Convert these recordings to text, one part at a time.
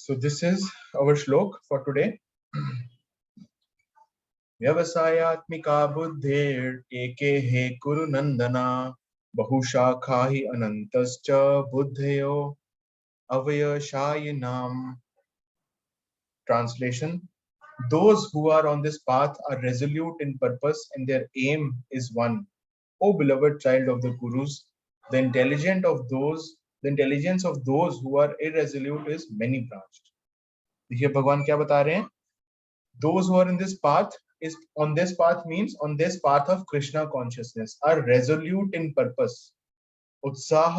So this is our shlok for today. व्यवसायात्मिका बुद्धिर एके हे कुरु नंदना बहुशाखा हि अनंतश्च बुद्धयो अवयशायिनाम. Translation: those who are on this path are resolute in purpose and their aim is one. O beloved child of the Gurus, the intelligence of those who are irresolute is many branched. देखिए भगवान क्या बता रहे हैं. Those who are in this path is on this path means on this path of Krishna consciousness are resolute in purpose. उत्साह,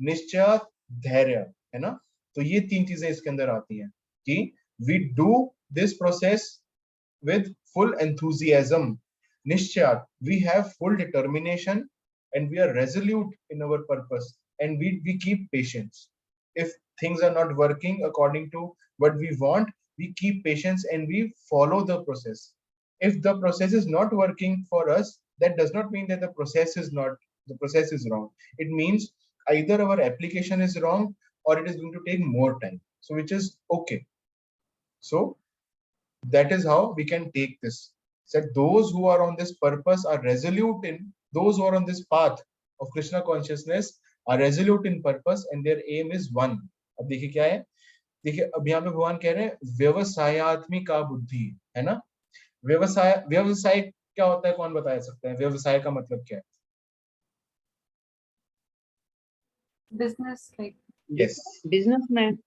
निश्चय, धैर्य, है ना. तो ये तीन चीजें इसके अंदर आती हैं कि we do this process with full enthusiasm. Nishchay, we have full determination and we are resolute in our purpose and we keep patience. If things are not working according to what we want, we keep patience and we follow the process. If the process is not working for us, that does not mean that the process is wrong. It means either our application is wrong or it is going to take more time. So which is okay. So that is how we can take this. That those who are on this purpose are resolute in, those who are on this path of Krishna consciousness are resolute in purpose and their aim is one. अब देखिए क्या है. देखिए अब यहाँ पे भगवान कह रहे हैं व्यवसायात्मिका बुद्धि, है ना. व्यवसाय क्या होता है, कौन बता सकता है. व्यवसाय का मतलब क्या है. बिजनेस. Yes, businessman.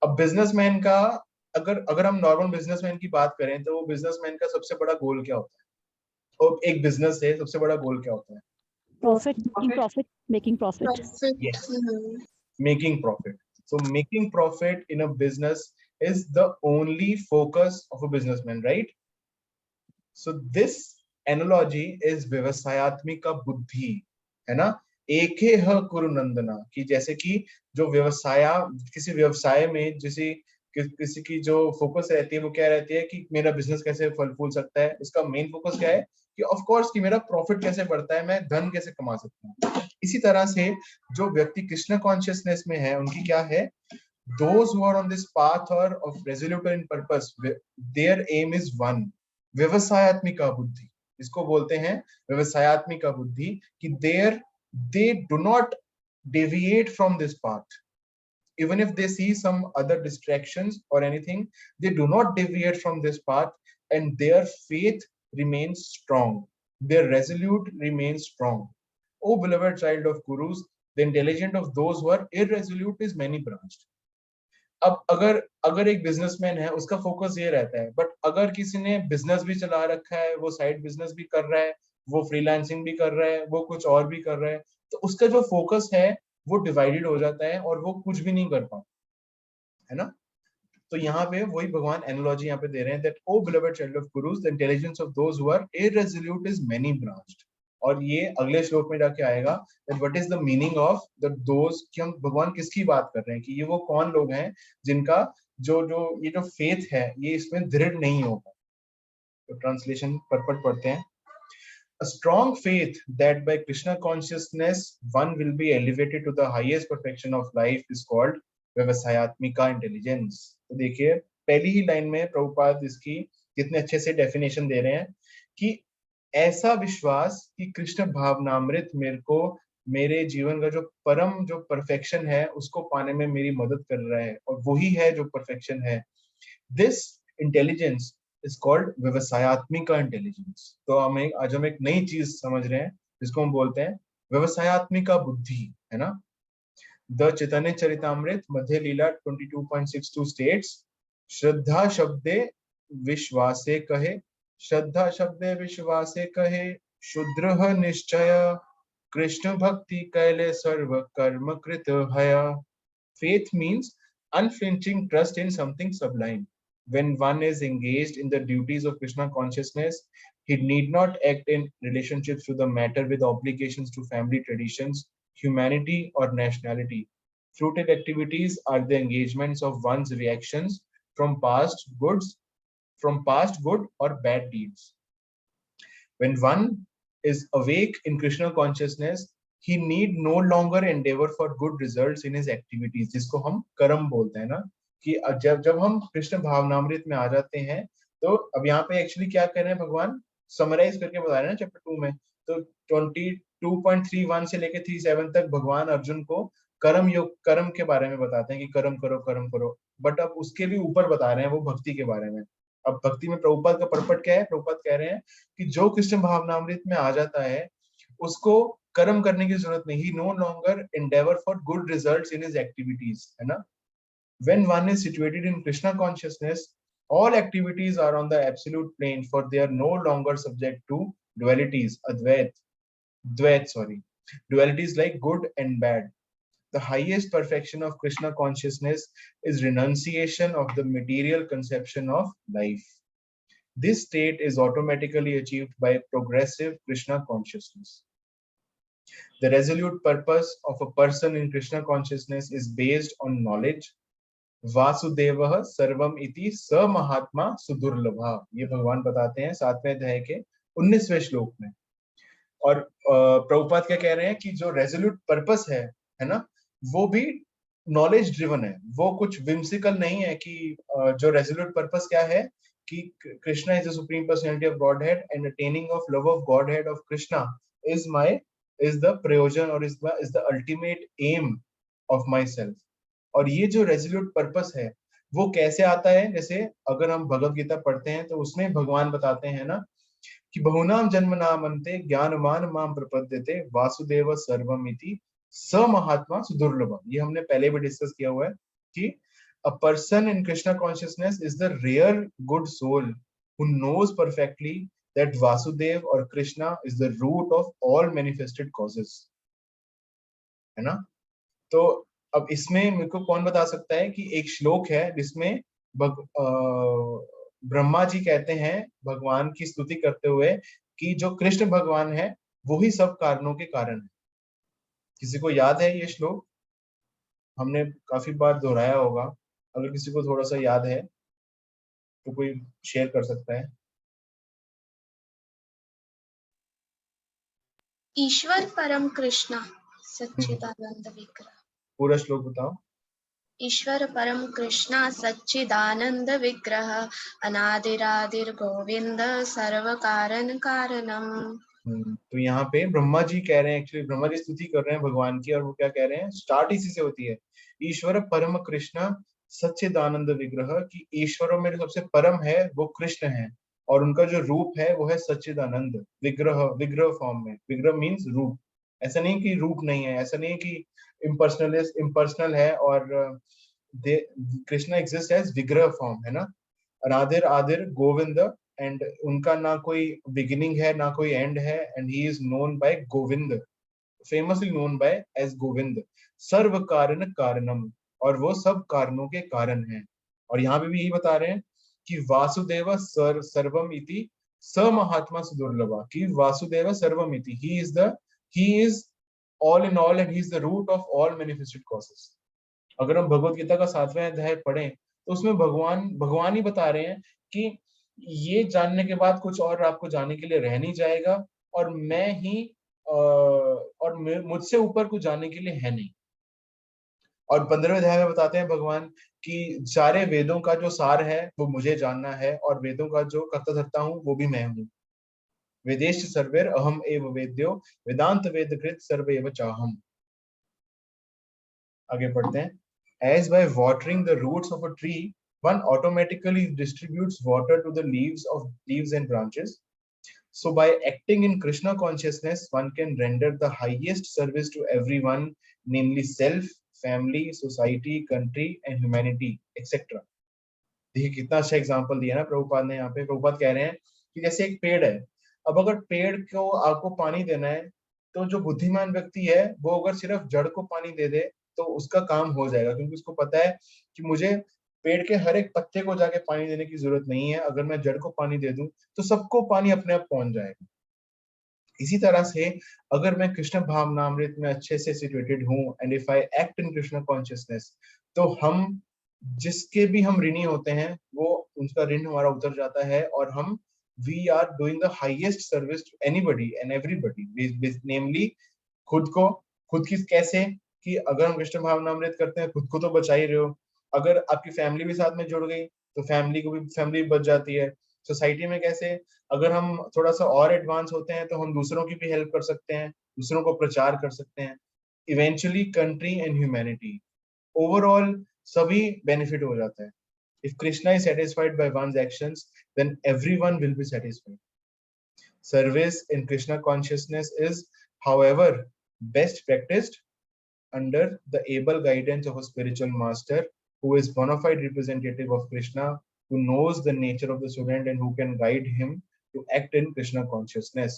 अब बिजनेसमैन का अगर हम नॉर्मल बिजनेसमैन की बात करें तो वो बिजनेसमैन का सबसे बड़ा गोल क्या होता है. और एक बिजनेस है सबसे बड़ा गोल क्या होता है. making profit. Yes, making profit. So making profit in a business is the only focus of a businessman, right? So this analogy is व्यवसायात्मिका बुद्धि, है ना. एके ह कुरु नंदना, कि जैसे कि जो किसी व्यवसाय में किसी की जो फोकस रहती है वो क्या रहती है कि मेरा बिजनेस कैसे फल फूल सकता है. उसका मेन फोकस क्या है कि ऑफ कोर्स कि मेरा प्रॉफिट कैसे बढ़ता है, मैं धन कैसे कमा सकता हूँ. इसी तरह से जो व्यक्ति कृष्ण कॉन्शियसनेस में है उनकी क्या है. Those who are on this path are of resolute in purpose, their aim is one. व्यवसायात्मिका बुद्धि, इसको बोलते हैं व्यवसायात्मिका बुद्धि, कि they do not deviate from this path. Even if they see some other distractions or anything, they do not deviate from this path and their faith remains strong. Their resolute remains strong. O beloved child of Gurus, the intelligence of those who are irresolute is many branched. अब अगर एक businessman है उसका focus ये रहता है, but अगर किसी ने बिजनेस भी चला रखा है, वो साइड बिजनेस भी कर रहा है, वो फ्रीलांसिंग भी कर रहा है, वो कुछ और भी कर रहा है, तो उसका जो फोकस है वो डिवाइडेड हो जाता है और वो कुछ भी नहीं कर पाता, है ना. तो यहाँ पे वही भगवान एनालॉजी यहाँ पे दे रहे हैं that O beloved child of Gurus, the intelligence of those who are irresolute is many branched. और ये अगले श्लोक में जाके आएगा that what is the meaning of those, कि हम भगवान किसकी बात कर रहे हैं, कि ये वो कौन लोग हैं जिनका जो ये जो फेथ है ये इसमें दृढ़ नहीं होगा. तो ट्रांसलेशन परपट पढ़ते हैं. A strong faith that by Krishna consciousness one will be elevated to the highest perfection of life is called व्यवसायात्मिका इंटेलिजेंस. तो देखिए पहली ही लाइन में प्रभुपाद इसकी कितने अच्छे से डेफिनेशन दे रहे हैं कि ऐसा विश्वास कि कृष्ण भावनामृत मेरे को मेरे जीवन का जो परफेक्शन है उसको पाने में मेरी मदद कर रहा है और वही है जो परफेक्शन है. दिस इंटेलिजेंस is called व्यवसायात्मिका इंटेलिजेंस. तो आज हम एक नई चीज समझ रहे हैं जिसको हम बोलते हैं व्यवसायात्मिका बुद्धि, है ना. The Chaitanya Charitamrita Madhya Leela 22.62 states, श्रद्धा शब्दे विश्वासे कहे, श्रद्धा शब्दे विश्वासे कहे, शुद्रः निश्चय, कृष्ण भक्ति कैले सर्व कर्म कृत हया. Faith means unflinching trust in something sublime. When one is engaged in the duties of Krishna consciousness, he need not act in relationships to the matter with obligations to family traditions, humanity, or nationality. Fruited activities are the engagements of one's reactions from past good or bad deeds. When one is awake in Krishna consciousness, he need no longer endeavor for good results in his activities, जिसको हम कर्म बोलते हैं ना, कि जब जब हम कृष्ण भावनामृत में आ जाते हैं, तो अब यहाँ पे एक्चुअली क्या कर रहे हैं भगवान, समराइज करके बता रहे हैं चैप्टर 2 में। तो 22.31 से लेके 37 तक भगवान अर्जुन को कर्म योग, कर्म के बारे में बताते हैं कि कर्म करो कर्म करो, बट अब उसके भी ऊपर बता रहे हैं वो भक्ति के बारे में। अब भक्ति में प्रभुपाद का परपट क्या है, प्रभुपाद कह रहे हैं कि जो कृष्ण भावनामृत में आ जाता है उसको कर्म करने की जरूरत नहीं, no longer endeavor for good results in his activities, है ना। When one is situated in Krishna consciousness, all activities are on the absolute plane, for they are no longer subject to dualities, dualities like good and bad. The highest perfection of Krishna consciousness is renunciation of the material conception of life. This state is automatically achieved by progressive Krishna consciousness. The resolute purpose of a person in Krishna consciousness is based on knowledge. वासुदेवः सर्वम इति स महात्मा सुदुर्लभा, ये भगवान बताते हैं 7वें अध्याय के 19वें श्लोक में। और प्रभुपाद क्या कह रहे हैं कि जो रेजोल्यूट पर्पस है ना, वो भी नॉलेज ड्रिवन है, वो कुछ विम्सिकल नहीं है। कि जो रेजोल्यूट पर्पस क्या है कि Krishna is the supreme personality of godhead and attaining of love of godhead of Krishna is the प्रयोजन और is the ultimate aim of my self. और ये जो रेजोल्यूट पर्पस है वो कैसे आता है, जैसे अगर हम भगवत गीता पढ़ते हैं तो उसमें भगवान बताते हैं ना कि बहुनाम जन्म नामन्ते ज्ञानमान माम प्रपद्यते वासुदेव सर्वमिति स महात्मा सुदुर्लभ। ये हमने पहले भी डिस्कस किया हुआ है कि a person in Krishna consciousness is the rare good soul who knows perfectly that Vasudeva और Krishna is the root of all manifested causes, है ना। तो अब इसमें मेरे को कौन बता सकता है कि एक श्लोक है जिसमें ब्रह्मा जी कहते हैं भगवान की स्तुति करते हुए कि जो कृष्ण भगवान है वो ही सब कारणों के कारण है। किसी को याद है ये श्लोक? हमने काफी बार दोहराया होगा, अगर किसी को थोड़ा सा याद है तो कोई शेयर कर सकता है। ईश्वर परम कृष्ण सच्चिदानंद विग्रह। पूरा श्लोक बताओ। ईश्वर परम कृष्ण सच्चिदानंद विग्रह अनादिरादिर गोविंद सर्व कारण कारणम। तो यहाँ पे ब्रह्मा जी कह रहे हैं, एक्चुअली ब्रह्मा जी स्तुति कर रहे हैं भगवान की, और वो क्या कह रहे हैं, स्टार्ट इसी से होती है, ईश्वर परम कृष्ण सच्चिदानंद विग्रह, कि ईश्वरों में सबसे परम है वो कृष्ण है और उनका जो रूप है वो है सच्चिदानंद। विग्रह, विग्रह फॉर्म में, विग्रह मीन्स रूप। ऐसा नहीं कि रूप नहीं है, ऐसा नहीं कि इम्पर्सनल है, और कृष्ण एग्जिस्ट एज विग्रह फॉर्म, है ना। अनादिर आदिर गोविंद, एंड उनका ना कोई बिगिनिंग है ना कोई एंड है, and he is known by Govind, famously known by as Govind. सर्व कारण कारणम, और वो सब कारणों के कारण हैं। और यहाँ पे भी यही बता रहे हैं कि वासुदेव सर्वम इति स महात्मा सुदुर्लभा, कि वासुदेव सर्वम इति, he is all in all and he is the root of all manifested causes. अगर हम भगवत गीता का 7वां अध्याय पढ़ें तो उसमें भगवान ही बता रहे हैं कि ये जानने के बाद कुछ और आपको जानने के लिए रह नहीं जाएगा, और मैं ही और मुझसे ऊपर कुछ जानने के लिए है नहीं। और 15वें अध्याय में बताते हैं भगवान कि सारे वेदों का जो सार है वो मुझे जानना है, और वेदों का जो कर्ता धर्ता हूँ वो भी मैं हूँ। वेदेश सर्वेर अहम एव वेद्यो वेदांत वेद कृत सर्वैव चाहम। आगे पढ़ते हैं। As by watering the roots of a tree, one automatically distributes water to the leaves and branches. So by acting in Krishna consciousness, one can render the highest service to everyone, namely self, family, society, country, and humanity, etc. देखिए कितना अच्छा example दिया ना प्रभुपाद ने यहाँ पे। प्रभुपाद कह रहे हैं कि जैसे एक पेड़ है, अब अगर पेड़ को आपको पानी देना है तो जो बुद्धिमान व्यक्ति है वो अगर सिर्फ जड़ को पानी दे दे तो उसका काम हो जाएगा, क्योंकि उसको पता है कि मुझे पेड़ के हर एक पत्ते को जाके पानी देने की जरूरत नहीं है, अगर मैं जड़ को पानी दे दूं तो सबको पानी अपने आप पहुंच जाएगा। इसी तरह से अगर मैं कृष्ण भावनामृत में अच्छे से सिचुएटेड हूँ, and if I act in Krishna consciousness, तो हम जिसके भी हम ऋणी होते हैं वो उनका ऋण हमारा उतर जाता है, और हम we are doing the highest service to anybody and everybody, namely खुद की कैसे, कि अगर हम कृष्ण भावनामृत करते हैं खुद को तो बचा ही रहे हो, अगर आपकी फैमिली भी साथ में जुड़ गई तो फैमिली भी बच जाती है। सोसाइटी में कैसे, अगर हम थोड़ा सा और एडवांस होते हैं तो हम दूसरों की भी हेल्प कर सकते हैं, दूसरों को प्रचार कर सकते हैं, eventually country and humanity, overall सभी बेनिफिट हो जाता है। If Krishna is satisfied by one's actions then everyone will be satisfied. Service in Krishna consciousness is, however, best practiced under the able guidance of a spiritual master who is bona fide representative of Krishna, who knows the nature of the student and who can guide him to act in Krishna consciousness.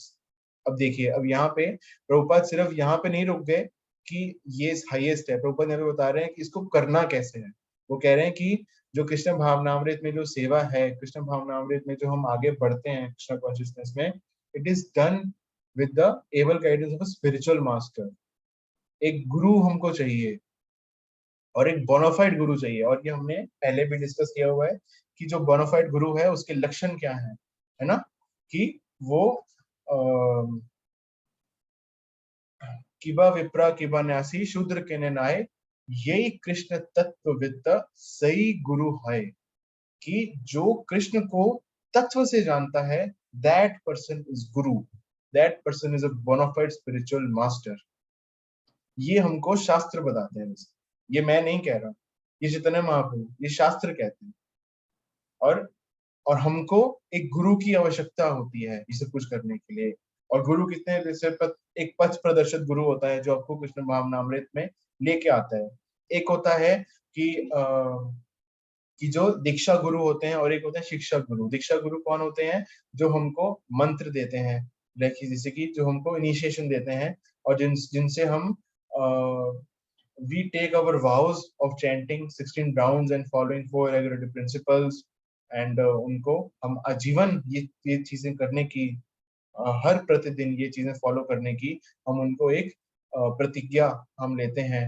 अब देखिए, अब यहाँ पे प्रभुपाद सिर्फ यहाँ पे नहीं रुक गए कि ये हाईएस्ट है, प्रभुपाद यहाँ पे बता रहे हैं कि इसको करना कैसे है। वो कह रहे हैं कि जो कृष्ण भावनामृत में जो सेवा है, कृष्ण भावनामृत में जो हम आगे बढ़ते हैं कृष्ण कॉन्शियसनेस में, it is done with the able guidance of a spiritual master. एक गुरु हमको चाहिए और एक बोनाफाइड गुरु चाहिए, और ये हमने पहले भी डिस्कस किया हुआ है कि जो बोनाफाइड गुरु है उसके लक्षण क्या है ना, कि वो किबा विप्रा किबा न्यासी शूद्र के नाय, यही कृष्ण तत्ववित्त सही गुरु है, कि जो कृष्ण को तत्व से जानता है, that person is guru, that person is a bona fide spiritual master. ये हमको शास्त्र बताते हैं, ये मैं नहीं कह रहा, ये चैतन्य महाप्रभु, ये शास्त्र कहते हैं। और हमको एक गुरु की आवश्यकता होती है ये सब कुछ करने के लिए। और गुरु कितने, जैसे एक पथ प्रदर्शित गुरु होता है जो आपको कृष्ण भावनामृत में लेके आता है। एक होता है कि जो दीक्षा गुरु होते हैं, और एक होते हैं शिक्षा गुरु। दीक्षा गुरु कौन होते हैं, जो हमको मंत्र देते हैं, जैसे कि जो हमको इनिशिएशन देते हैं, और जिनसे हम we take our vows of chanting 16 rounds and following 4 regulative principles, and उनको हम आजीवन ये चीजें करने की, हर प्रतिदिन ये चीजें फॉलो करने की हम उनको एक प्रतिज्ञा हम लेते हैं,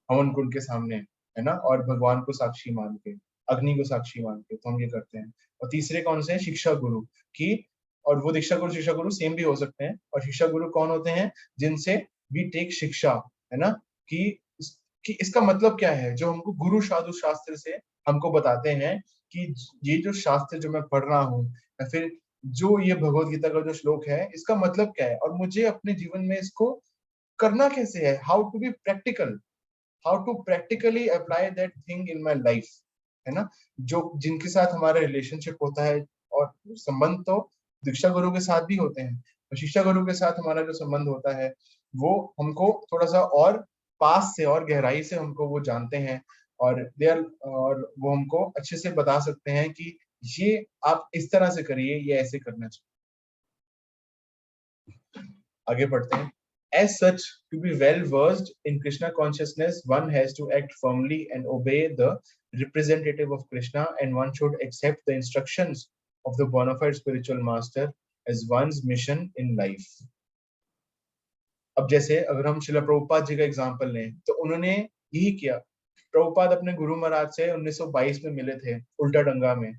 हम उनको उनके सामने, है ना, और भगवान को साक्षी मान के, अग्नि को साक्षी मान के, तो हम ये करते हैं। और तीसरे कौन से हैं, शिक्षा गुरु की, और वो दीक्षा गुरु शिक्षा गुरु सेम भी हो सकते हैं। और शिक्षा गुरु कौन होते हैं, जिनसे वी टेक शिक्षा, है ना, कि इसका मतलब क्या है, जो हमको गुरु साधु शास्त्र से हमको बताते हैं कि ये जो शास्त्र जो मैं पढ़ रहा हूँ, या फिर जो ये भगवत गीता का जो श्लोक है, इसका मतलब क्या है, और मुझे अपने जीवन में इसको करना कैसे है, how to be practical, how to practically apply that thing in my life, है ना। जो जिनके साथ हमारा रिलेशनशिप होता है, और संबंध तो दीक्षा गुरु के साथ भी होते हैं, तो शिक्षा गुरु के साथ हमारा जो संबंध होता है वो हमको थोड़ा सा और पास से और गहराई से हमको वो जानते हैं, और और वो हमको अच्छे से बता सकते हैं कि ये आप इस तरह से करिए, ये ऐसे करना चाहिए। आगे बढ़ते हैं। As such, to be well versed in Krishna consciousness, one has to act firmly and obey the representative of Krishna, and one should accept the instructions of the bona fide spiritual master as one's mission in life. अब जैसे अगर हम शिला प्रभुपाद जी का example लें, तो उन्होंने यही किया। प्रभुपाद अपने गुरु महाराज से 1922 में मिले थे उल्टा डंगा में।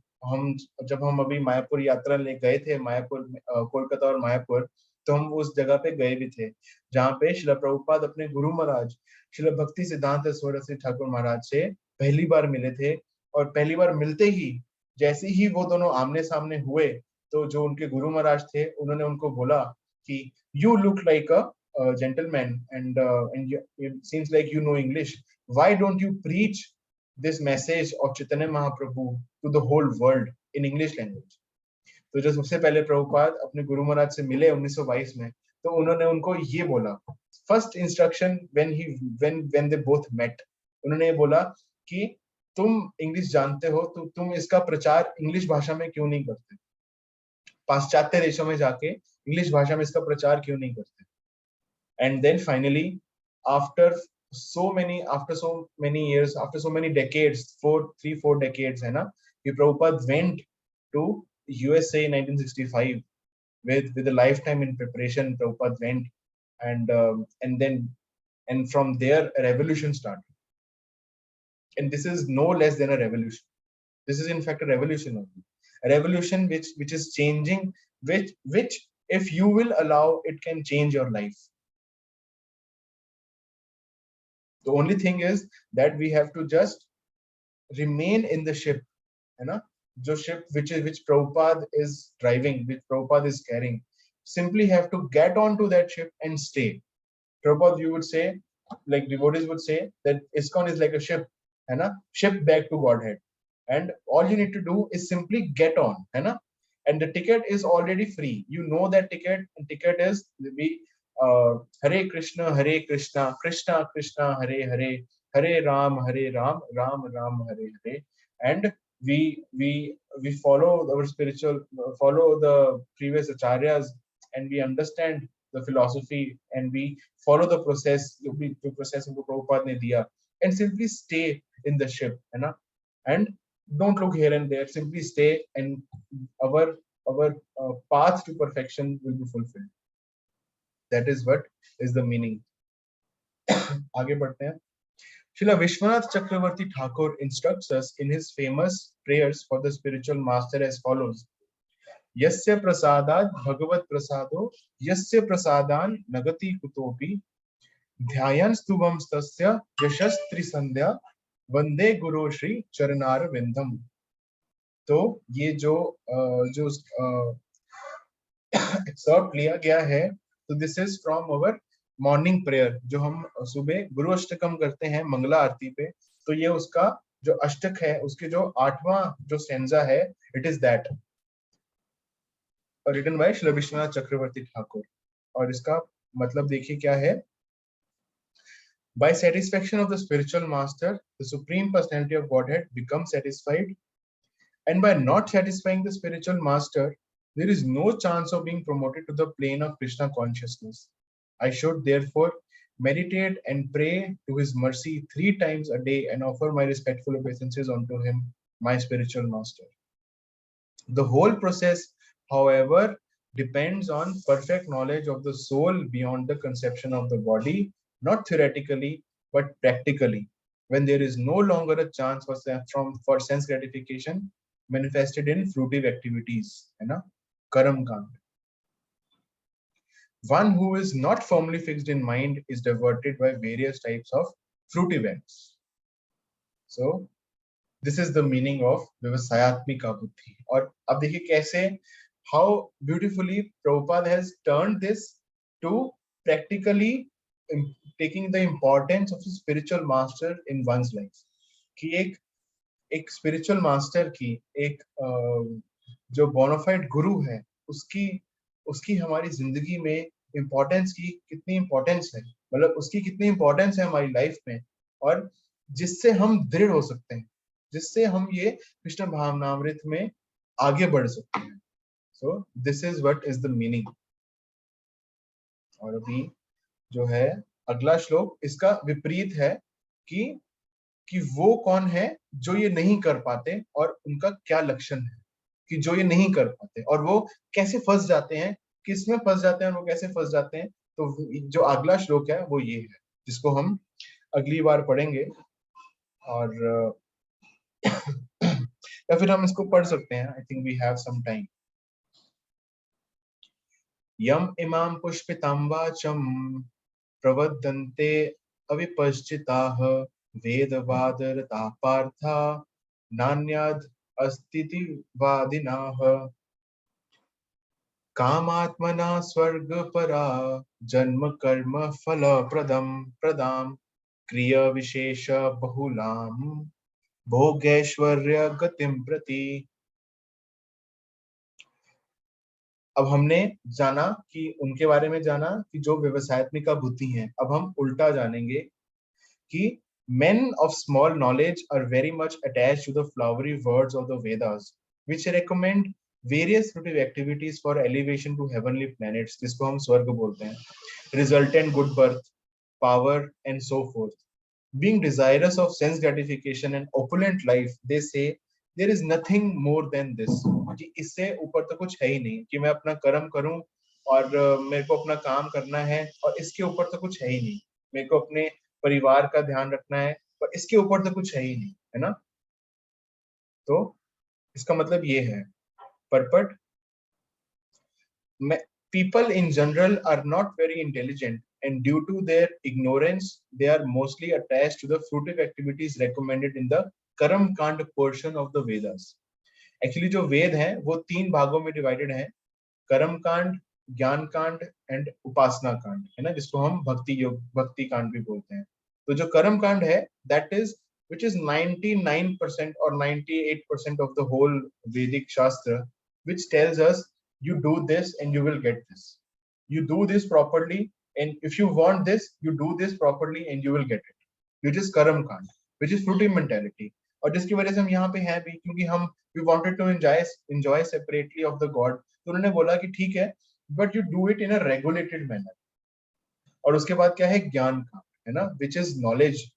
जब हम अभी मायापुर यात्रा ले गए थे, मायापुर, कोलकाता और मायापुर, तो हम उस जगह पे गए भी थे जहाँ पे शिला प्रभुपाद अपने गुरु महाराज शिला भक्ति सिद्धांत सरस्वती ठाकुर महाराज से पहली बार मिले थे। और पहली बार मिलते ही, जैसे ही वो दोनों आमने सामने हुए, तो जो उनके गुरु महाराज थे उन्होंने उनको बोला कि you look like a gentleman, and it seems like you know English. Why don't you preach this message of Chaitanya Mahaprabhu to the whole world in English language? तो जो सबसे पहले प्रभुपाद अपने गुरु महाराज से मिले 1922 में, तो उन्होंने उनको ये बोला, first instruction when they both met, उन्होंने ये बोला कि तुम इंग्लिश जानते हो, तो तुम इसका प्रचार इंग्लिश भाषा में क्यों नहीं करते, पाश्चात्य देशों में जाके इंग्लिश भाषा में इसका प्रचार क्यों नहीं करते। And then finally, after so many years, after so many decades, 4 decades, है ना, Prabhupada went to USA in 1965 with a lifetime in preparation. Prabhupada went, and from there a revolution started. And this is no less than a revolution. This is in fact a revolution only. A revolution which is changing, which if you will allow, it can change your life. The only thing is that we have to just remain in the ship, है ना, जो ship which Prabhupada is driving, which Prabhupada is carrying. Simply have to get onto that ship and stay. Prabhupada, you would say, like devotees would say, that ISKCON is like a ship, है ना, ship back to Godhead, and all you need to do is simply get on, है ना, and the ticket is already free. You know that ticket, and ticket is we Hare Krishna, Krishna Krishna, Hare Ram, Ram Ram, Hare Hare, and we follow our spiritual, follow the previous acharyas, and we understand the philosophy, and we follow the process, the process of Prabhupada ne diya, and simply stay in the ship, है ना, and don't look here and there, simply stay, and our path to perfection will be fulfilled. That is what is the meaning. आगे बढ़ते हैं. Srila Vishwanath Chakravarti Thakur instructs us in his famous prayers for the spiritual master as follows: Yasya prasadat bhagavat prasado, yasya prasadan nagati kutopi, dhyayan stuvam stasya yashastri sandhya, vande guru shri charanar vindam. तो ये जो excerpt लिया गया है, तो this is from our morning prayer, जो हम सुबह गुरु अष्टकम करते हैं मंगला आरती पे. तो ये उसका जो अष्टक है, उसके जो 8वां जो स्टेंजा है, it is that, written by Shri Vishwanath Chakravarti Thakur. और इसका मतलब देखिए क्या है: By satisfaction of the spiritual master, the supreme personality of Godhead becomes satisfied, and by not satisfying the spiritual master, there is no chance of being promoted to the plane of Krishna consciousness. I should therefore meditate and pray to his mercy 3 times a day and offer my respectful obeisances unto him, my spiritual master. The whole process, however, depends on perfect knowledge of the soul beyond the conception of the body, not theoretically but practically, when there is no longer a chance for sense gratification manifested in fruitive activities, है ना, कर्म कांड. One who is not firmly fixed in mind is diverted by various types of fruitive ends. So this is the meaning of Vyavasayatmika buddhi. और अब देखिए कैसे, how beautifully Prabhupada has turned this to practically taking the importance of a spiritual master in one's life. कि एक spiritual master की, एक जो bonafide गुरु है, उसकी हमारी जिंदगी में इम्पोर्टेंस की कितनी इम्पोर्टेंस है, मतलब उसकी कितनी इम्पोर्टेंस है हमारी लाइफ में, और जिससे हम दृढ़ हो सकते हैं, जिससे हम ये कृष्ण भावनामृत में आगे बढ़ सकते हैं. So this is what is the meaning. और अभी जो है अगला श्लोक, इसका विपरीत है कि वो कौन है जो ये नहीं कर पाते और उनका क्या लक्षण है, कि जो ये नहीं कर पाते और वो कैसे फंस जाते हैं, किसमें फंस जाते हैं और वो कैसे फंस जाते हैं. तो जो अगला श्लोक है वो ये है, जिसको हम अगली बार पढ़ेंगे, और या फिर हम इसको पढ़ सकते हैं. I think we have some time. यम इमाम पुष्पितां वाचम प्रवदन्ते अविपश्चिताः वेदवादरता पार्था नान्याद अस्तिति वादिनाः कामात्मना स्वर्गपरा जन्म कर्म फल प्रदाम क्रिया विशेष बहुलाम भोगैश्वर्य गतिम प्रति. अब हमने जाना कि उनके बारे में जाना कि जो व्यवसायत्मिका बुद्धि हैं. अब हम उल्टा जानेंगे कि men of small knowledge are very much attached to the flowery words of the Vedas, which recommend various fruitive activities for elevation to heavenly planets, जिसको हम स्वर्ग बोलते हैं, resultant good birth, power and so forth. Being desirous of sense gratification and opulent life, they say there is nothing more than this, कि इससे ऊपर तो कुछ है ही नहीं, कि मैं अपना कर्म करूं और मेरे को अपना काम करना है, और इसके ऊपर तो कुछ है ही नहीं, मेरे को अपने परिवार का ध्यान रखना है, और इसके ऊपर तो कुछ है ही नहीं, है ना. तो इसका मतलब ये है, purport people in general are not very intelligent, and due to their ignorance they are mostly attached to the fruitive activities recommended in the कर्म कांड portion of the Vedas. Actually जो वेद हैं वो 3 भागों में डिवाइडेड हैं, कर्म कांड, ज्ञान कांड एंड उपासना कांड, है ना, जिसको हम भक्ति योग भक्ति कांड भी बोलते हैं. तो जो कर्म कांड है that is which is 99% or 98% of the whole Vedic Shastra, which tells us you do this and you will get this. You do this properly, and if you want this, you do this properly and you will get it. Which is कर्म कांड, which is fruitive mentality. और जिसकी वजह से हम यहाँ पे हैं भी, क्योंकि हम we wanted to enjoy separately of the God. तो उन्होंने बोला कि ठीक है, but you do it in a regulated manner. और उसके बाद क्या है, ज्ञान कांड, है ना, which is knowledge,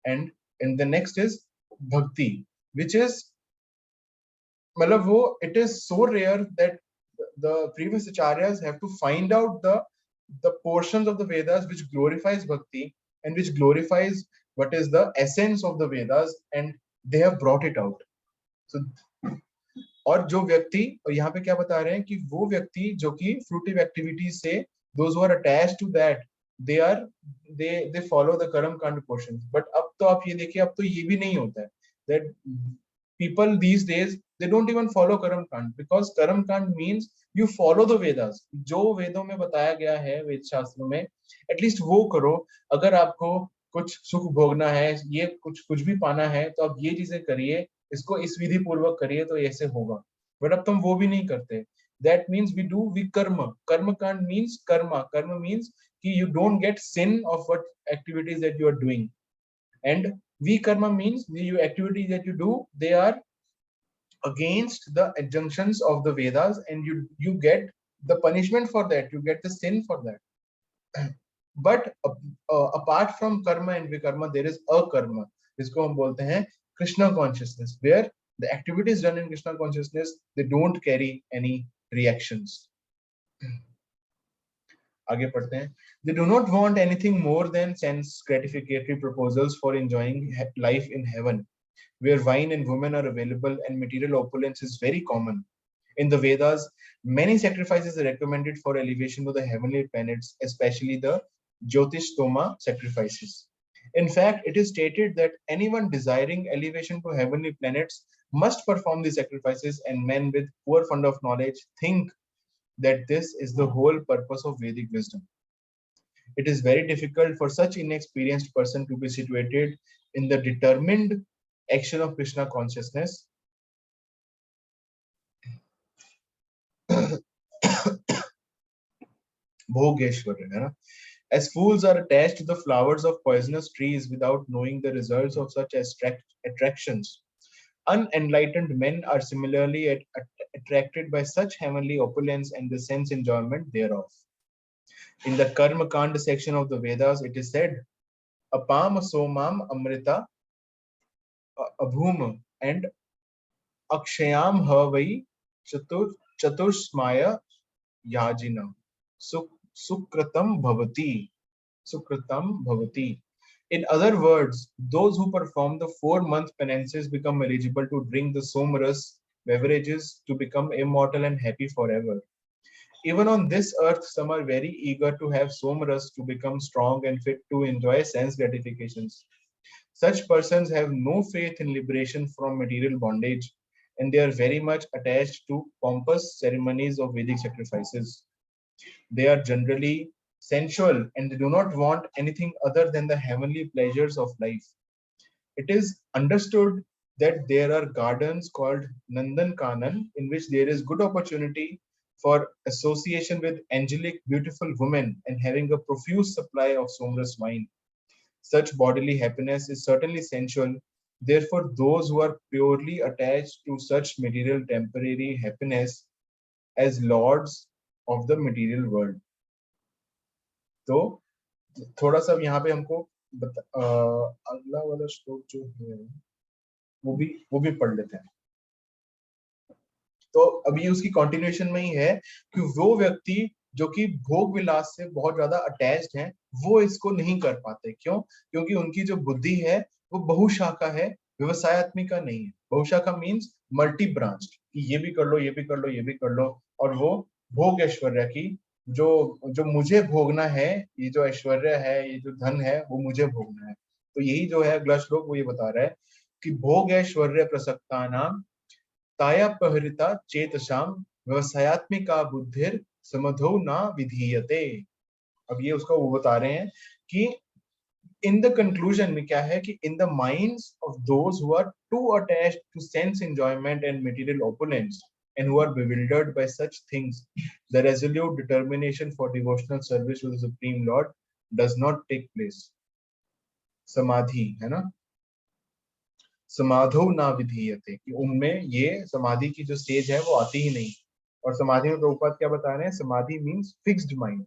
and the next is bhakti, which is मतलब वो it is so rare that the previous acharyas have to find out the portions of the Vedas which glorifies bhakti and which glorifies what is the essence of the Vedas, and they have brought it out. So और जो व्यक्ति, और यहाँ पे क्या बता रहे हैं कि वो व्यक्ति जो कि fruitive activities से those who are attached to that they follow the कर्म कांड portions. But अब तो आप ये देखिए, अब तो ये भी नहीं होता है that people these days they don't even follow कर्म कांड, because कर्म कांड means you follow the Vedas. जो वेदों में बताया गया है वेद शास्त्रों में, एटलीस्ट वो करो. अगर आपको कुछ सुख भोगना है, ये कुछ भी पाना है, तो आप ये चीजें करिए, इसको इस विधि पूर्वक करिए तो ऐसे होगा. बट अब तुम वो भी नहीं करते. दैट मीन्स वी डू कर्म. कर्म कांड मीन्स कर्म मीन्स कि you don't get sin of what activities that you are doing, and karma means the activities that you do they are against the injunctions of the Vedas, and you get the punishment for that, you get the sin for that. But apart from karma and vikarma, there is akarma, जिसको हम बोलते हैं Krishna consciousness, where the activities done in Krishna consciousness, they don't carry any reactions. आगे पढ़ते हैं. They do not want anything more than sense gratificatory proposals for enjoying life in heaven, where wine and women are available and material opulence is very common. In the Vedas, many sacrifices are recommended for elevation to the heavenly planets, especially the Jyotishtoma sacrifices. In fact, it is stated that anyone desiring elevation to heavenly planets must perform these sacrifices, and men with poor fund of knowledge think that this is the whole purpose of Vedic wisdom. It is very difficult for such inexperienced person to be situated in the determined action of Krishna consciousness. Bhogeshwar, है ना? As fools are attached to the flowers of poisonous trees without knowing the results of such attractions, unenlightened men are similarly attracted by such heavenly opulence and the sense enjoyment thereof. In the Karma Kanda section of the Vedas, it is said, Apam somam amrita abhum and akshayam havai chatursmaya yajina sukritam bhavati. In other words, those who perform the 4-month penances become eligible to drink the somaras beverages to become immortal and happy forever. Even on this earth, some are very eager to have somaras to become strong and fit to enjoy sense gratifications. Such persons have no faith in liberation from material bondage, and they are very much attached to pompous ceremonies of Vedic sacrifices. They are generally sensual, and they do not want anything other than the heavenly pleasures of life. It is understood that there are gardens called Nandan Kanan, in which there is good opportunity for association with angelic, beautiful women and having a profuse supply of somaras wine. Such bodily happiness is certainly sensual. Therefore, those who are purely attached to such material temporary happiness as lords of the material world. तो थोड़ा सा यहाँ पे हमको अगला वाला श्लोक जो है वो भी पढ़ लेते हैं. तो अभी उसकी कंटिन्यूएशन में ही है कि वो व्यक्ति जो कि भोग विलास से बहुत ज्यादा अटैच्ड हैं, वो इसको नहीं कर पाते. क्यों? क्योंकि उनकी जो बुद्धि है वो बहुशाखा है, व्यवसायत्मिका नहीं है. बहुशाखा मीन्स मल्टी ब्रांच, कि ये भी कर लो, ये भी कर लो, ये भी कर लो, और वो भोग ऐश्वर्य की जो जो मुझे भोगना है, ये जो ऐश्वर्य है, ये जो धन है, वो मुझे भोगना है। तो यही जो है अगला श्लोक वो ये बता रहा है कि भोग ऐश्वर्य प्रसक्ता नाम तायापहृता चेतसाम व्यवसायत्मिका बुद्धिर समधो ना विधीयते। अब ये उसका वो बता रहे हैं कि इन द कंक्लूजन में क्या है कि in the minds of those who are too attached to sense enjoyment and material opulence and who are bewildered by such things, the resolute determination for devotional service to the Supreme Lord does not take place. समाधि है ना, समाधो ना विधीयते, कि उनमें ये समाधि की जो स्टेज है वो आती ही नहीं। और समाधि में प्रभुपाद क्या बता रहे हैं, समाधि मीन्स फिक्स्ड माइंड।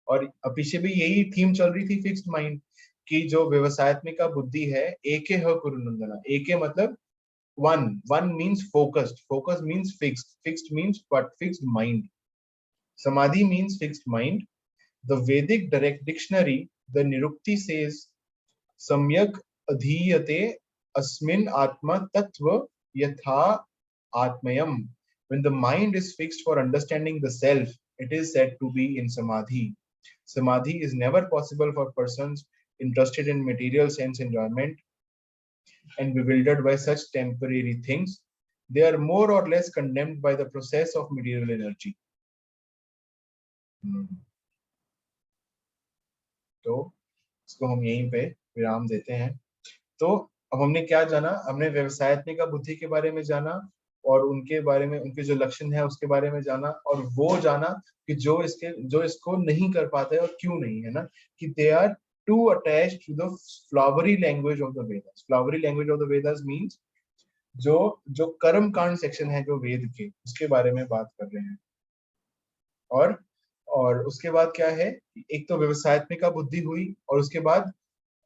और पीछे भी यही थीम चल रही थी, फिक्स्ड माइंड की जो व्यवसायत्मिका बुद्धि है, एके ह कुरुनंदना। एके मतलब one means focused, focus means fixed means what, fixed mind. Samadhi means fixed mind. The Vedic direct dictionary, the Nirukti says samyak adhiyate asmin atma tattva yatha atmayam. When the mind is fixed for understanding the self, it is said to be in samadhi. Samadhi is never possible for persons interested in material sense enjoyment and bewildered by such temporary things. They are more or less condemned by the process of material energy. तो इसको हम यहीं पे विराम देते हैं। तो अब हमने क्या जाना, हमने व्यवसायत्मिका बुद्धि के बारे में जाना और उनके बारे में, उनके जो लक्षण है उसके बारे में जाना, और वो जाना कि जो इसको नहीं कर पाते और क्यों नहीं, है ना, कि they are too attached to the flowery language of the Vedas. Flowery language of the Vedas means जो कर्म कांड सेक्शन है जो वेद के, उसके बारे में बात कर रहे हैं। और उसके बाद क्या है, एक तो व्यवसायत्मिका बुद्धि हुई, और उसके बाद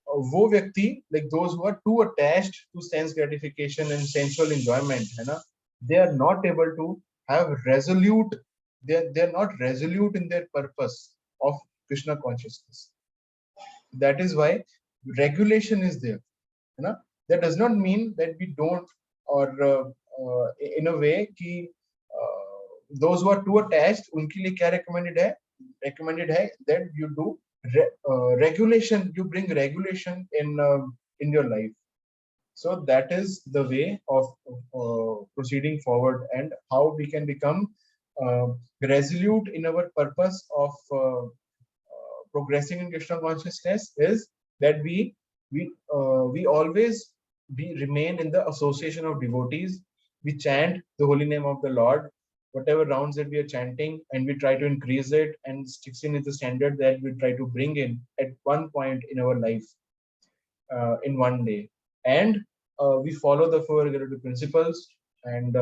वो व्यक्ति, like those who are too attached to sense gratification and sensual enjoyment, है ना, they are not able to have resolute, they are not resolute in their purpose of Krishna consciousness. That is why regulation is there, है ना। That does not mean that we don't, or in a way कि those who are too attached, उनके लिए क्या recommended है that you do regulation, you bring regulation in your life. So that is the way of proceeding forward, and how we can become resolute in our purpose of progressing in Krishna consciousness is that we always remain in the association of devotees. We chant the holy name of the Lord, whatever rounds that we are chanting, and we try to increase it, and 16 is the standard that we try to bring in at one point in our life, in one day. And we follow the four regulative principles, and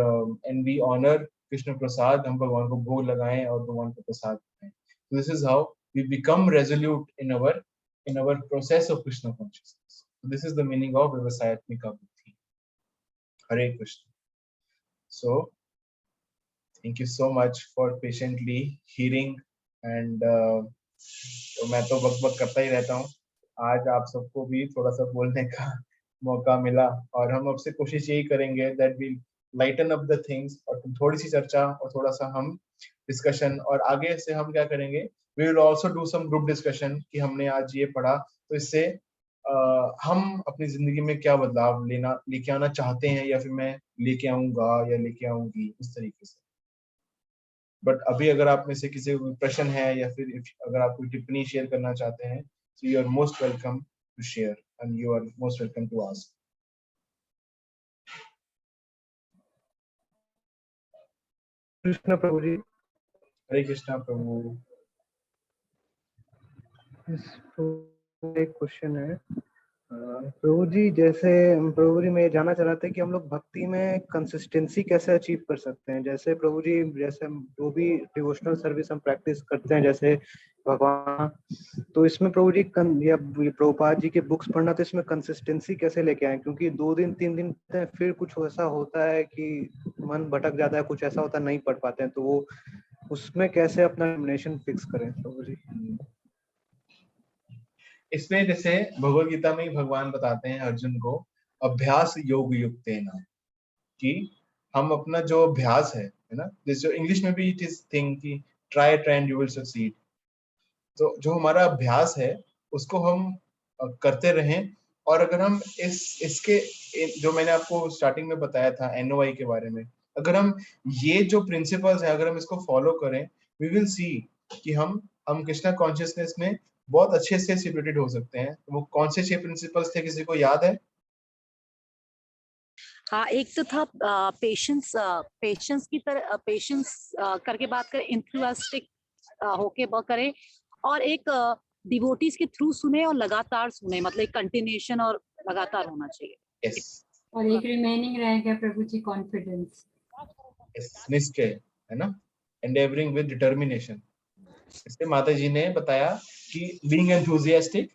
we honor Krishna Prasad, हम भगवान को भोग लगाएं और भगवान को प्रसाद दें. So this is how we become resolute in our process of Krishna consciousness. So this is the meaning of Vyavasayatmika Buddhi. Hare Krishna. So thank you so much for patiently hearing, and मैं तो बक करता ही रहता हूँ, आज आप सबको भी थोड़ा सा बोलने का मौका मिला, और हम अब से कोशिश यही करेंगे that we lighten up the things, और थोड़ी सी चर्चा और थोड़ा सा हम डिस्कशन, और आगे से हम क्या करेंगे, we will also do some group discussion कि हमने आज ये पढ़ा, तो इससे हम अपनी जिंदगी में क्या बदलाव लेके आना चाहते हैं, या फिर मैं लेके आऊंगा या लेके आऊंगी, इस तरीके से। बट अभी अगर आप में से किसी को प्रश्न है, या फिर अगर आप कोई टिप्पणी शेयर करना चाहते हैं, so you are most welcome to share, and you are most welcome to ask. Krishna प्रभु जी। हरे कृष्णा प्रभु। एक क्वेश्चन है प्रभु जी, जैसे प्रभु जी मैं जानना चाह रहा था कि हम लोग भक्ति में कंसिस्टेंसी कैसे अचीव कर सकते हैं। जैसे प्रभु जी, जैसे जो भी डिवोशनल सर्विस हम प्रैक्टिस करते हैं, जैसे भगवान, तो इसमें प्रभु जी या प्रभुपाद जी के बुक्स पढ़ना, तो इसमें कंसिस्टेंसी कैसे लेके आए, क्योंकि 2 दिन 3 दिन फिर कुछ ऐसा होता है कि मन भटक जाता है, कुछ ऐसा होता है नहीं पढ़ पाते हैं, तो वो उसमें कैसे अपना डिटरमिनेशन फिक्स करें प्रभु जी। इसमें जैसे भगवद गीता में भगवान बताते हैं अर्जुन को, अभ्यास योग युक्तेन, कि हम अपना जो अभ्यास है ना, दिस जो इंग्लिश में भी इट इज थिंग कि try and you will succeed. तो जो हमारा अभ्यास है उसको हम करते रहें, और अगर हम इसके जो मैंने आपको स्टार्टिंग में बताया था NOI के बारे में, अगर हम ये जो प्रिंसिपल्स है अगर हम इसको फॉलो करें, वी विल सी कि हम कृष्णा कॉन्शियसनेस में बहुत अच्छे से सिचुएटेड हो सकते हैं। वो कौन से 6 प्रिंसिपल्स थे, किसी को याद है? हाँ, एक तो था पेशेंस की तरह, पेशेंस करके बात करें, इंथुसियास्टिक होके बात करें, और एक डिवोटीज के थ्रू सुने और लगातार सुने, मतलब कंटिन्यूएशन और लगातार होना चाहिए। यस, और एक रिमेनिंग रह गया प्रभु जी, कॉन्फिडेंस। निश्चय, है ना, एंडेवरिंग विद डिटर्मिनेशन। इससे माता जी ने बताया कि बीइंग एंथुसियास्टिक,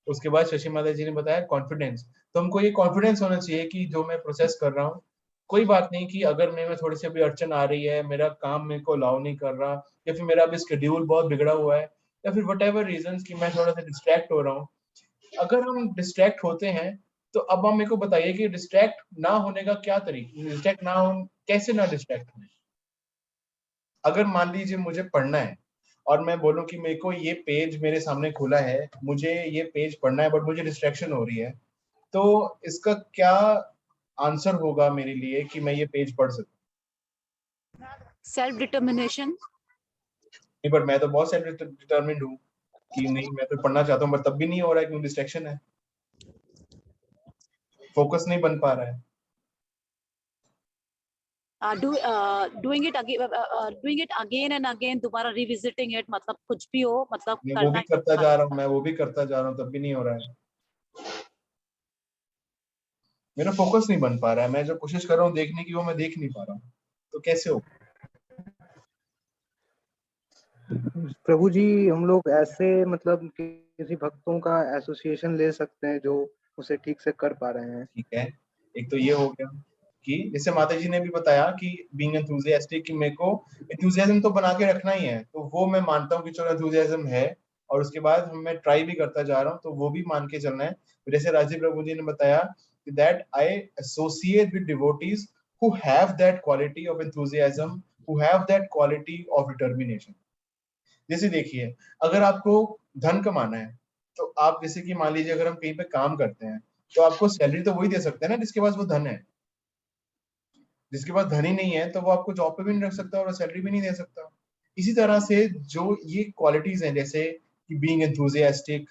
उसके बाद शशि माता जी ने बताया कॉन्फिडेंस। तो हमको ये कॉन्फिडेंस होना चाहिए कि जो मैं प्रोसेस कर रहा हूँ, कोई बात नहीं कि अगर मैं थोड़ी सी अभी अड़चन आ रही है, मेरा काम मेरे को अलाउ नहीं कर रहा, या फिर मेरा अभी शेड्यूल बहुत बिगड़ा हुआ है, या फिर व्हाटएवर रीजंस कि मैं थोड़ा सा डिस्ट्रैक्ट हो रहा हूँ। अगर हम डिस्ट्रैक्ट होते हैं तो अब आप मेरे को बताइए कि डिस्ट्रैक्ट ना होने का क्या तरीका, डिस्ट्रैक्ट ना हो, कैसे ना डिस्ट्रैक्ट हो। अगर मान लीजिए मुझे पढ़ना है और मैं बोलूं कि मेरे को ये पेज मेरे सामने खुला है, मुझे ये पेज पढ़ना है, बट मुझे डिस्ट्रैक्शन हो रही है, तो इसका क्या आंसर होगा मेरे लिए कि मैं ये पेज पढ़ सकूं? Self determination. नहीं, बट मैं तो बहुत सेल्फ डिटरमिन्ड हूँ कि नहीं, मैं तो पढ़ना चाहता हूँ, बट तब भी नहीं हो रहा है क्योंकि डिस्ट्रैक्शन है, फोकस नहीं बन पा रहा है। Doing it again and again, दोबारा रिविजिटिंग इट, मतलब कुछ भी हो, मतलब मैं वो भी करता जा रहा हूँ, मैं वो भी करता जा रहा हूँ, तब भी नहीं हो रहा है, मेरा फोकस नहीं बन पा रहा है। मैं जो कोशिश कर रहा हूँ देखने की, वो मैं देख नहीं पा रहा हूँ, तो कैसे हो? प्रभु जी, हम लोग ऐसे मतलब किसी भक्तों का एसोसिएशन ले सकते हैं जो उसे ठीक से कर पा रहे हैं। ठीक है, एक तो ये हो गया कि जैसे माता जी ने भी बताया कि बीइंग एंथुसियास्टिक, कि मेरे को एंथुसियाज्म तो बना के रखना ही है, तो वो मैं मानता हूँ कि चलो एंथुसियाज्म है, और उसके बाद मैं ट्राई भी करता जा रहा हूँ, तो वो भी मान के चलना है। जैसे राजीव प्रभु जी ने बताया that I associate with devotees who have that quality of enthusiasm, who have that quality of determination. जैसे देखिए, अगर आपको धन कमाना है, तो आप जैसे कि मान लीजिए अगर हम कहीं पे काम करते हैं, तो आपको सैलरी तो वही दे सकते हैं ना जिसके पास वो धन है। जिसके पास धन ही नहीं है तो वो आपको जॉब पे भी नहीं रख सकता और सैलरी भी नहीं दे सकता। इसी तरह से जो ये क्वालिटीज हैं, जैसे कि बीइंग एंथुसियास्टिक,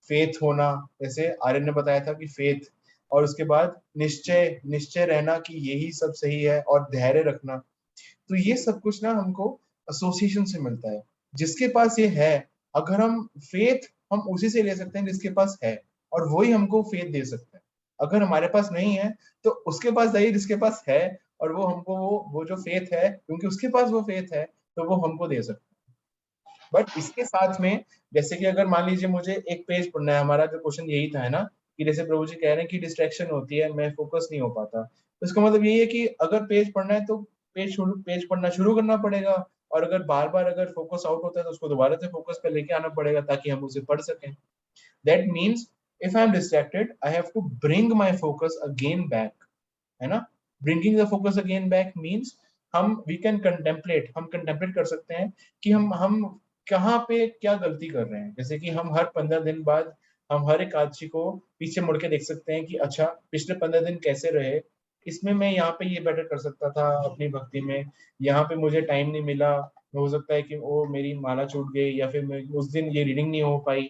फेथ होना, जैसे आर्यन ने बताया था कि फेथ, और उसके बाद निश्चय रहना कि यही सब सही है, और धैर्य रखना, तो ये सब कुछ ना हमको एसोसिएशन से मिलता है। जिसके पास ये है, अगर हम फेथ, हम उसी से ले सकते हैं जिसके पास है, और वही हमको फेथ दे सकता है। अगर हमारे पास नहीं है तो उसके पास जाइए जिसके पास है, और वो हमको वो जो फेथ है, क्योंकि उसके पास वो फेथ है, तो वो हमको दे सकता है। बट इसके साथ में, जैसे कि अगर मान लीजिए मुझे एक पेज पढ़ना है, हमारा जो क्वेश्चन यही था, है ना, कि जैसे प्रभु जी कह रहे हैं कि डिस्ट्रैक्शन होती है, मैं फोकस नहीं हो पाता, तो इसका मतलब यही है कि अगर पेज पढ़ना है तो पेज पढ़ना शुरू करना पड़ेगा, और अगर बार बार अगर फोकस आउट होता है तो उसको दोबारा से फोकस पे लेके आना पड़ेगा ताकि हम उसे पढ़ सकें। That means if I am distracted, I have to bring my focus again back, है ना। Bringing the focus again back means we can contemplate, हम कंटेम्पलेट कर सकते हैं कि हम कहाँ पे क्या गलती कर रहे हैं। जैसे कि हम हर 15 दिन बाद हम हर एक आदमी को पीछे मुड़ के देख सकते हैं कि अच्छा, पिछले 15 दिन कैसे रहे, इसमें मैं यहाँ पे ये बेटर कर सकता था अपनी भक्ति में, यहाँ पे मुझे टाइम नहीं मिला, हो सकता है कि वो मेरी माला छूट गई, या फिर उस दिन ये रीडिंग नहीं हो पाई,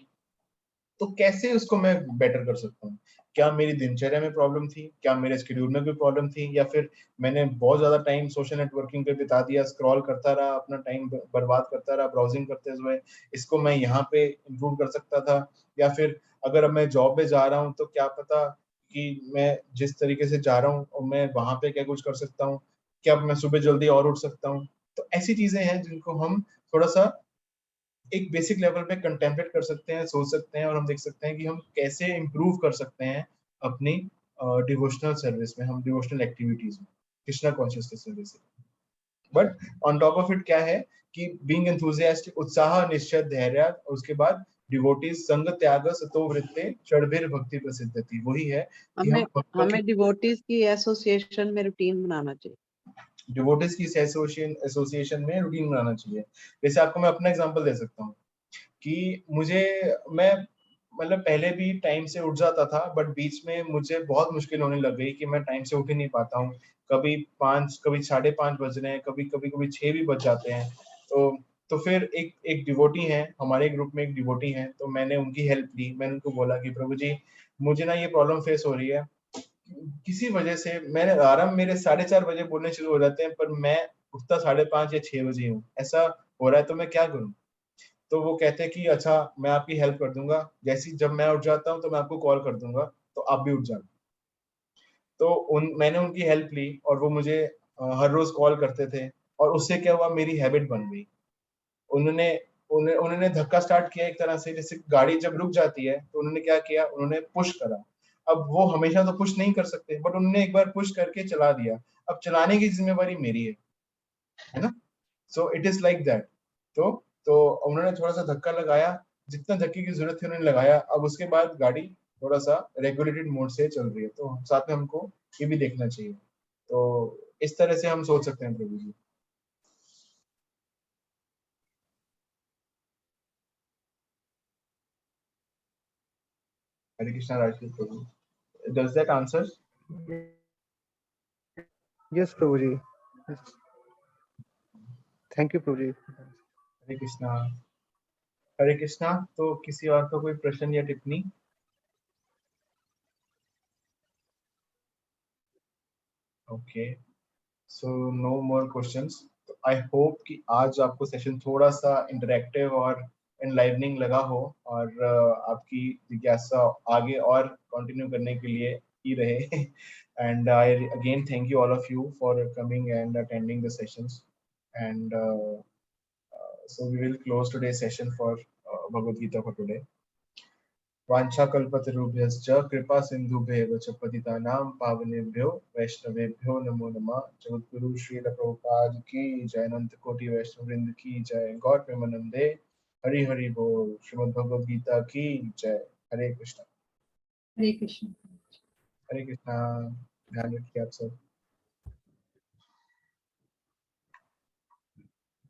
तो कैसे उसको मैं बेटर कर सकता हूँ। क्या मेरी दिनचर्या में प्रॉब्लम थी, क्या मेरे शेड्यूल में कोई प्रॉब्लम थी, या फिर मैंने बहुत ज्यादा टाइम सोशल नेटवर्किंग पे बिता दिया, स्क्रॉल करता रहा, अपना टाइम बर्बाद करता रहा ब्राउजिंग करते हुए, इसको मैं यहाँ पे इम्प्रूव कर सकता था। या फिर अगर अब मैं जॉब पे जा रहा हूँ तो क्या पता कि मैं जिस तरीके से जा रहा हूँ और मैं वहां पे क्या कुछ कर सकता हूँ, क्या मैं सुबह जल्दी और उठ सकता हूँ। तो ऐसी चीजें हैं जिनको हम थोड़ा सा एक बेसिक लेवल पे कंटेम्पलेट कर सकते हैं, सोच सकते हैं, और हम देख सकते हैं कि हम कैसे इम्प्रूव कर सकते हैं अपनी डिवोशनल सर्विस में, हम डिवोशनल एक्टिविटीज में, Krishna consciousness service. But on top of it क्या है कि बीइंग एंथुसियास्टिक, उत्साह, निश्चय, धैर्य, और उसके बाद डिवोटीज संग त्याग सतो वृत्ते षड्भिर भक्ति प्रसिद्धति, वही है कि हम हमें डिवोटीज की एसोसिएशन में रूटीन बनाना चाहिए। डिवोटीज की एसोसिएशन में रूटीन बनाना चाहिए। जैसे आपको मैं अपना एग्जांपल दे सकता हूँ कि मैं मतलब पहले भी टाइम से उठ जाता था, बट बीच में मुझे बहुत मुश्किल होने लग गई कि मैं टाइम से उठ ही नहीं पाता हूँ। कभी 5, कभी 5:30 बज रहे हैं, कभी 6 भी बज जाते हैं। तो फिर एक डिवोटी है, हमारे ग्रुप में एक डिवोटी है, तो मैंने उनकी हेल्प ली। मैंने उनको बोला कि प्रभु जी, मुझे ना ये प्रॉब्लम फेस हो रही है, किसी वजह से मैंने अलार्म मेरे 4:30 बजे बोलने शुरू हो जाते हैं, पर मैं उठता 5:30 या 6 बजे हूँ। ऐसा हो रहा है, तो मैं क्या करूँ? तो वो कहते हैं कि अच्छा, मैं आपकी हेल्प कर दूंगा, जैसे ही जब मैं उठ जाता हूँ तो मैं आपको कॉल कर दूंगा, तो आप भी उठ जाना। तो मैंने उनकी हेल्प ली और वो मुझे हर रोज कॉल करते थे, और उससे क्या हुआ, मेरी हैबिट बन गई। उन्होंने उन्होंने धक्का स्टार्ट किया एक तरह से, जैसे गाड़ी जब रुक जाती है तो उन्होंने क्या किया, उन्होंने पुश करा। अब वो हमेशा तो पुश नहीं कर सकते, बट उन्होंने एक बार पुश करके चला दिया। अब चलाने की जिम्मेवारी मेरी है ना? So it is like that. तो उन्होंने थोड़ा सा धक्का लगाया, जितना धक्के की जरूरत थी उन्होंने लगाया। अब उसके बाद गाड़ी थोड़ा सा रेगुलेटेड मोड से चल रही है, तो साथ में हमको ये भी देखना चाहिए। तो इस तरह से हम सोच सकते हैं Prabhu ji. Hare Krishna Rajput Prabhu, does that answer? Yes Prabhu ji, thank you Prabhu ji. Hare Krishna. Hare Krishna. तो किसी और का कोई प्रश्न या टिप्पणी? Okay, so no more questions. I hope कि आज आपको सेशन थोड़ा सा इंटरेक्टिव और एनलाइवनिंग लगा हो, और आपकी जिज्ञासा आगे और कंटिन्यू करने के लिए ही रहे। And I again thank you all of you for coming and attending the sessions. And so we will close today's session for Bhagavad Gita for today. वाञ्छाकल्पतरुभ्यश्च कृपा सिन्धुभ्येव च पतितानां पावनेभ्यो वैष्णवेभ्यो नमो नमः। जगद्गुरु श्रील प्रभुपाद की जय, अनंत कोटि वैष्णव वृंद की जय, गौर प्रेमानंदे हरि हरि बोल। श्रीमद् भगवद गीता की जय। हरे कृष्णा। हरे कृष्ण। हरे कृष्णा। ध्यान रखिए आप सब।